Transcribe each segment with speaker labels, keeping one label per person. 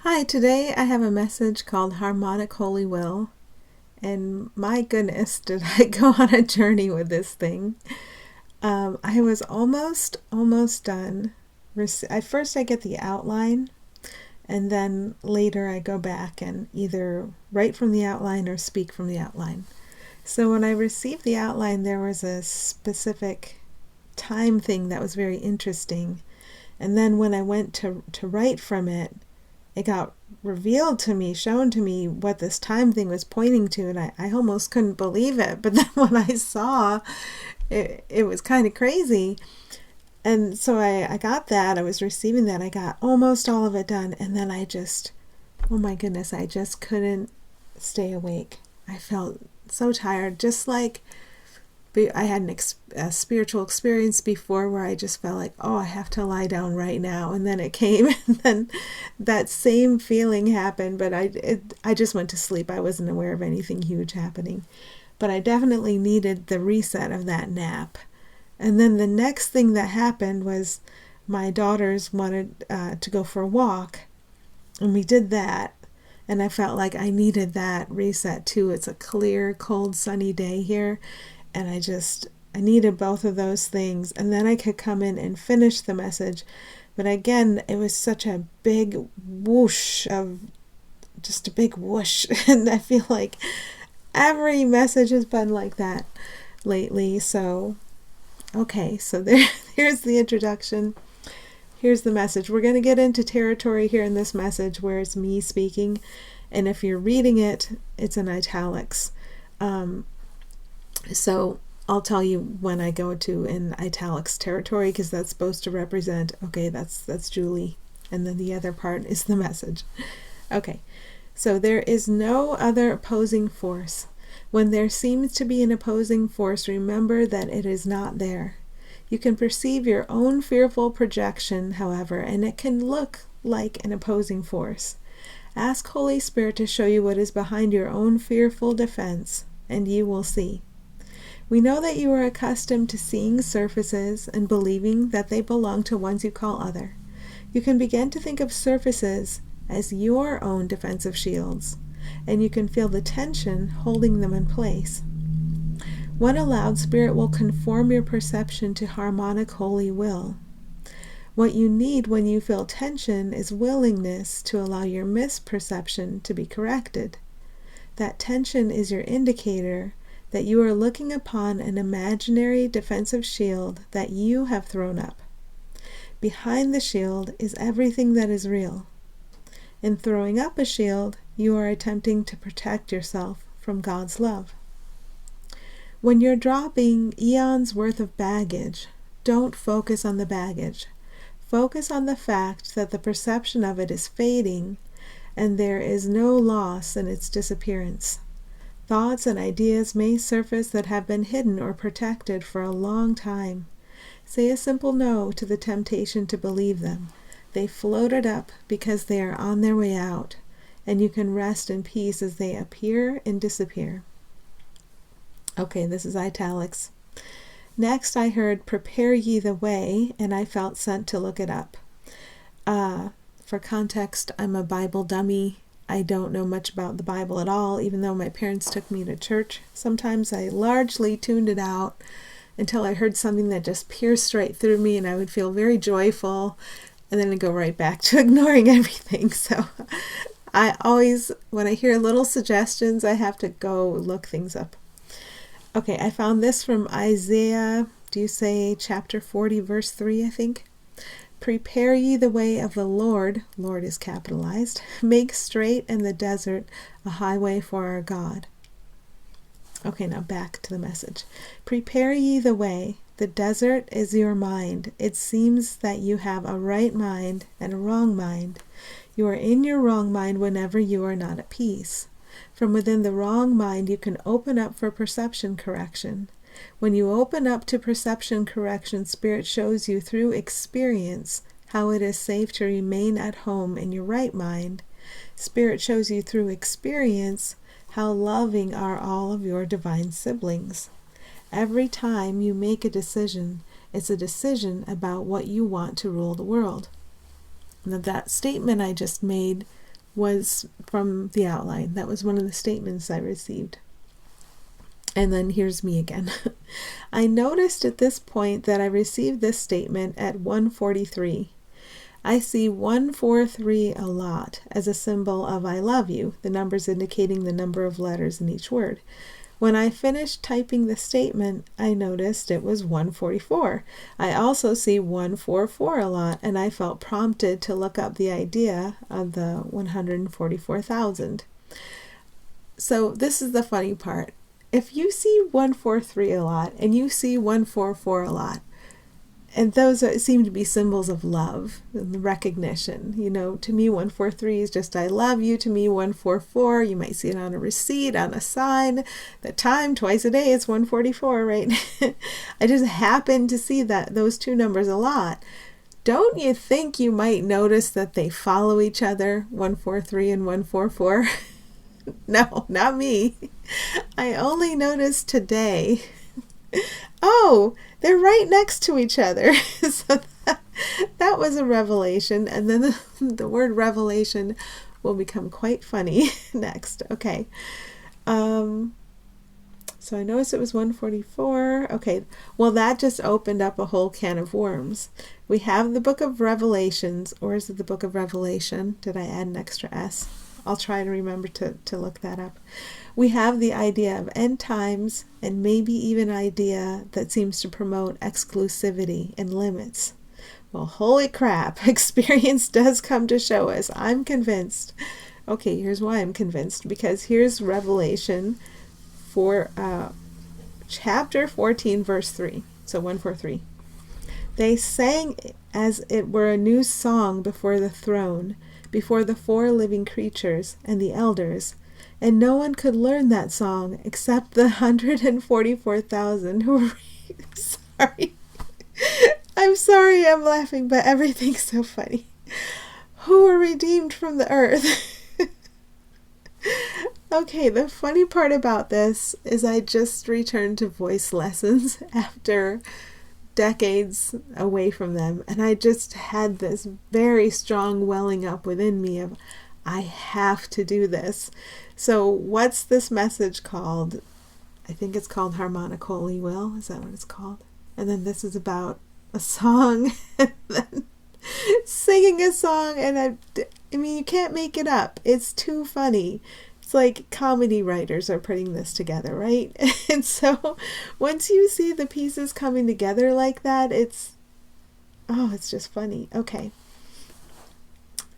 Speaker 1: Hi, today I have a message called Harmonic Holy Will, and my goodness, did I go on a journey with this thing. I was almost done. At first I get the outline, and then later I go back and either write from the outline or speak from the outline. So when I received the outline, there was a specific time thing that was very interesting. And then when I went to write from it, it got revealed to me, shown to me what this time thing was pointing to, and I almost couldn't believe it. But then when I saw it, it was kind of crazy. And so I got that, I was receiving that, I got almost all of it done, and then oh my goodness, I just couldn't stay awake. I felt so tired, just like I had a spiritual experience before where I just felt like, oh, I have to lie down right now. And then it came, and then that same feeling happened, but I just went to sleep. I wasn't aware of anything huge happening. But I definitely needed the reset of that nap. And then the next thing that happened was my daughters wanted to go for a walk, and we did that. And I felt like I needed that reset too. It's a clear, cold, sunny day here. And I needed both of those things. And then I could come in and finish the message. But again, it was such a big whoosh just a big whoosh. And I feel like every message has been like that lately. So, okay, so here's the introduction. Here's the message. We're going to get into territory here in this message where it's me speaking. And if you're reading it, it's in italics. So I'll tell you when I go to in italics territory, because that's supposed to represent, okay, that's Julie. And then the other part is the message. Okay, so there is no other opposing force. When there seems to be an opposing force, remember that it is not there. You can perceive your own fearful projection, however, and it can look like an opposing force. Ask Holy Spirit to show you what is behind your own fearful defense, and you will see. We know that you are accustomed to seeing surfaces and believing that they belong to ones you call other. You can begin to think of surfaces as your own defensive shields, and you can feel the tension holding them in place. When allowed, Spirit will conform your perception to harmonic holy will. What you need when you feel tension is willingness to allow your misperception to be corrected. That tension is your indicator that you are looking upon an imaginary defensive shield that you have thrown up. Behind the shield is everything that is real. In throwing up a shield, you are attempting to protect yourself from God's love. When you're dropping eons worth of baggage, don't focus on the baggage. Focus on the fact that the perception of it is fading and there is no loss in its disappearance. Thoughts and ideas may surface that have been hidden or protected for a long time. Say a simple no to the temptation to believe them. They floated up because they are on their way out, and you can rest in peace as they appear and disappear. Okay, this is italics. Next I heard, prepare ye the way, and I felt sent to look it up. For context, I'm a Bible dummy. I don't know much about the Bible at all, even though my parents took me to church. Sometimes I largely tuned it out until I heard something that just pierced right through me, and I would feel very joyful, and then I'd go right back to ignoring everything. So I always, when I hear little suggestions, I have to go look things up. Okay, I found this from Isaiah, do you say chapter 40, verse 3, I think? Prepare ye the way of the Lord is capitalized, make straight in the desert a highway for our God. Okay, now back to the message. Prepare ye the way. The desert is your mind. It seems that you have a right mind and a wrong mind. You are in your wrong mind whenever you are not at peace. From within the wrong mind, you can open up for perception correction. When you open up to perception correction, Spirit shows you through experience how it is safe to remain at home in your right mind. Spirit shows you through experience how loving are all of your divine siblings. Every time you make a decision, it's a decision about what you want to rule the world. Now, that statement I just made was from the outline. That was one of the statements I received. And then here's me again. I noticed at this point that I received this statement at 143. I see 143 a lot as a symbol of I love you, the numbers indicating the number of letters in each word. When I finished typing the statement, I noticed it was 144. I also see 144 a lot, and I felt prompted to look up the idea of the 144,000. So this is the funny part. If you see 143 a lot, and you see 144 a lot, and those seem to be symbols of love and recognition. You know, to me, 143 is just I love you. To me, 144, you might see it on a receipt, on a sign. The time, twice a day, it's 144, right? I just happen to see those two numbers a lot. Don't you think you might notice that they follow each other, 143 and 144? No, not me. I only noticed today. Oh, they're right next to each other. So that was a revelation. And then the word revelation will become quite funny next. Okay. So I noticed it was 144. Okay. Well, that just opened up a whole can of worms. We have the book of Revelations, or is it the book of Revelation? Did I add an extra S? I'll try to remember to look that up. We have the idea of end times, and maybe even an idea that seems to promote exclusivity and limits. Well, holy crap, experience does come to show us. I'm convinced. Okay, here's why I'm convinced. Because here's Revelation for chapter 14, verse 3. So 143. They sang as it were a new song before the throne, before the four living creatures and the elders. And no one could learn that song except the 144,000 who were sorry. I'm sorry I'm laughing, but everything's so funny. Who were redeemed from the earth. Okay, the funny part about this is I just returned to voice lessons after decades away from them, and I just had this very strong welling up within me of I have to do this. So what's this message called? I think it's called Harmonic Holy Will. Is that what it's called? And then this is about a song and then singing a song. And I mean, you can't make it up. It's too funny. It's like comedy writers are putting this together, right? And so once you see the pieces coming together like that, it's just funny. Okay.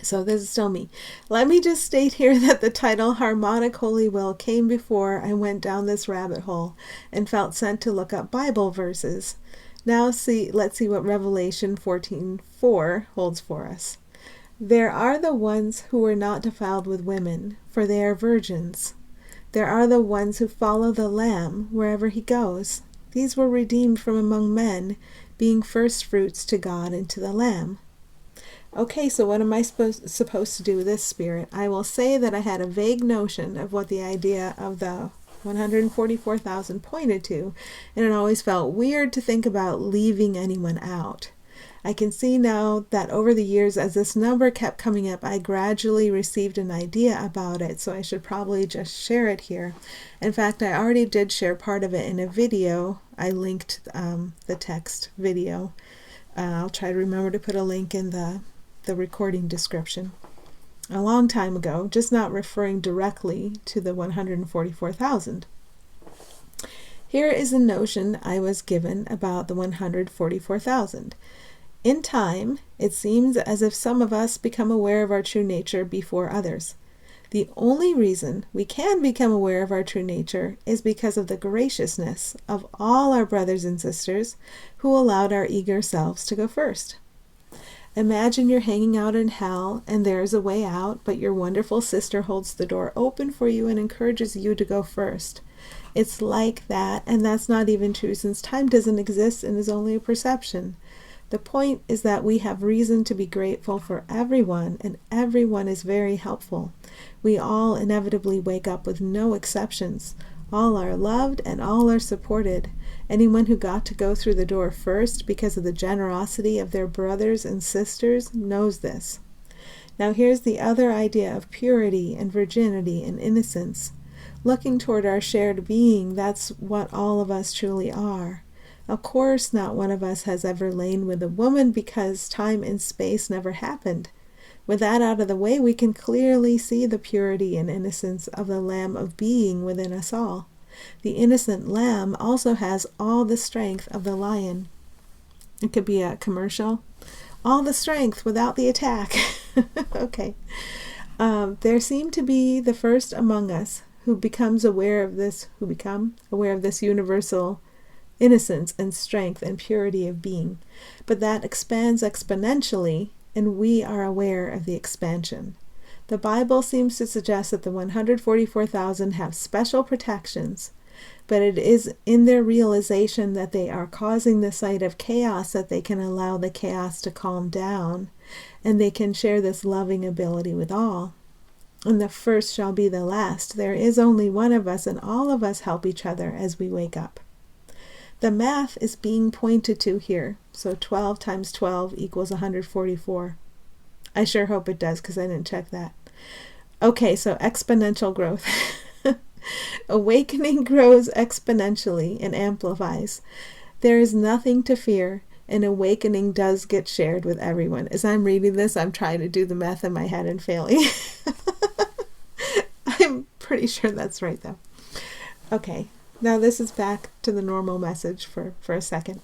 Speaker 1: So this is still me. Let me just state here that the title Harmonic Holy Will came before I went down this rabbit hole and felt sent to look up Bible verses. Now let's see what Revelation 14:4 holds for us. There are the ones who were not defiled with women, for they are virgins. There are the ones who follow the Lamb wherever he goes. These were redeemed from among men, being first fruits to God and to the Lamb. Okay, so what am I supposed to do with this spirit? I will say that I had a vague notion of what the idea of the 144,000 pointed to, and it always felt weird to think about leaving anyone out. I can see now that over the years, as this number kept coming up, I gradually received an idea about it, so I should probably just share it here. In fact, I already did share part of it in a video. I linked the text video. I'll try to remember to put a link in the recording description. A long time ago, just not referring directly to the 144,000. Here is a notion I was given about the 144,000. In time, it seems as if some of us become aware of our true nature before others. The only reason we can become aware of our true nature is because of the graciousness of all our brothers and sisters who allowed our eager selves to go first. Imagine you're hanging out in hell and there's a way out, but your wonderful sister holds the door open for you and encourages you to go first. It's like that, and that's not even true since time doesn't exist and is only a perception. The point is that we have reason to be grateful for everyone, and everyone is very helpful. We all inevitably wake up with no exceptions. All are loved and all are supported. Anyone who got to go through the door first because of the generosity of their brothers and sisters knows this. Now here's the other idea of purity and virginity and innocence. Looking toward our shared being, that's what all of us truly are. Of course, not one of us has ever lain with a woman because time and space never happened. With that out of the way, we can clearly see the purity and innocence of the Lamb of being within us all. The innocent lamb also has all the strength of the lion. It could be a commercial. All the strength without the attack. Okay. There seem to be the first among us who become aware of this universal innocence and strength and purity of being. But that expands exponentially, and we are aware of the expansion. The Bible seems to suggest that the 144,000 have special protections, but it is in their realization that they are causing the sight of chaos that they can allow the chaos to calm down, and they can share this loving ability with all. And the first shall be the last. There is only one of us, and all of us help each other as we wake up. The math is being pointed to here. So 12 times 12 equals 144. I sure hope it does, because I didn't check that. Okay, so exponential growth. Awakening grows exponentially and amplifies. There is nothing to fear, and awakening does get shared with everyone. As I'm reading this, I'm trying to do the math in my head and failing. I'm pretty sure that's right, though. Okay, now this is back to the normal message for a second.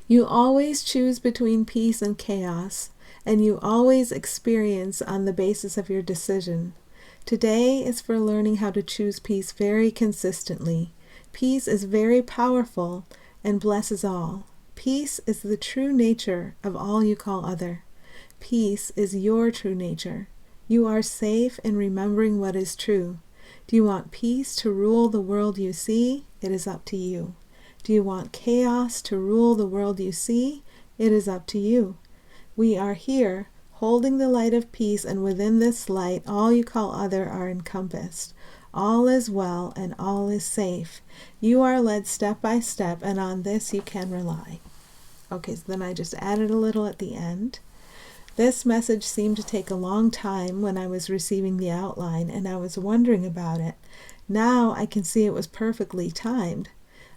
Speaker 1: You always choose between peace and chaos, and you always experience on the basis of your decision. Today is for learning how to choose peace very consistently. Peace is very powerful and blesses all. Peace is the true nature of all you call other. Peace is your true nature. You are safe in remembering what is true. Do you want peace to rule the world you see? It is up to you. Do you want chaos to rule the world you see? It is up to you. We are here, holding the light of peace, and within this light, all you call other are encompassed. All is well and all is safe. You are led step by step, and on this you can rely. Okay, so then I just added a little at the end. This message seemed to take a long time when I was receiving the outline, and I was wondering about it. Now I can see it was perfectly timed.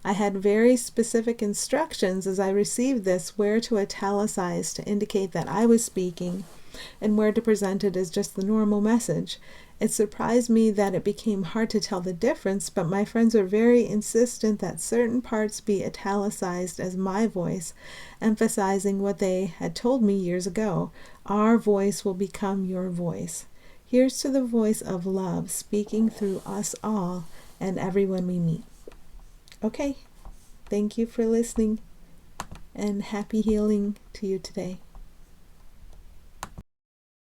Speaker 1: I had very specific instructions as I received this, where to italicize to indicate that I was speaking, and where to present it as just the normal message. It surprised me that it became hard to tell the difference, but my friends were very insistent that certain parts be italicized as my voice, emphasizing what they had told me years ago. Our voice will become your voice. Here's to the voice of love speaking through us all and everyone we meet. Okay, thank you for listening, and happy healing to you today.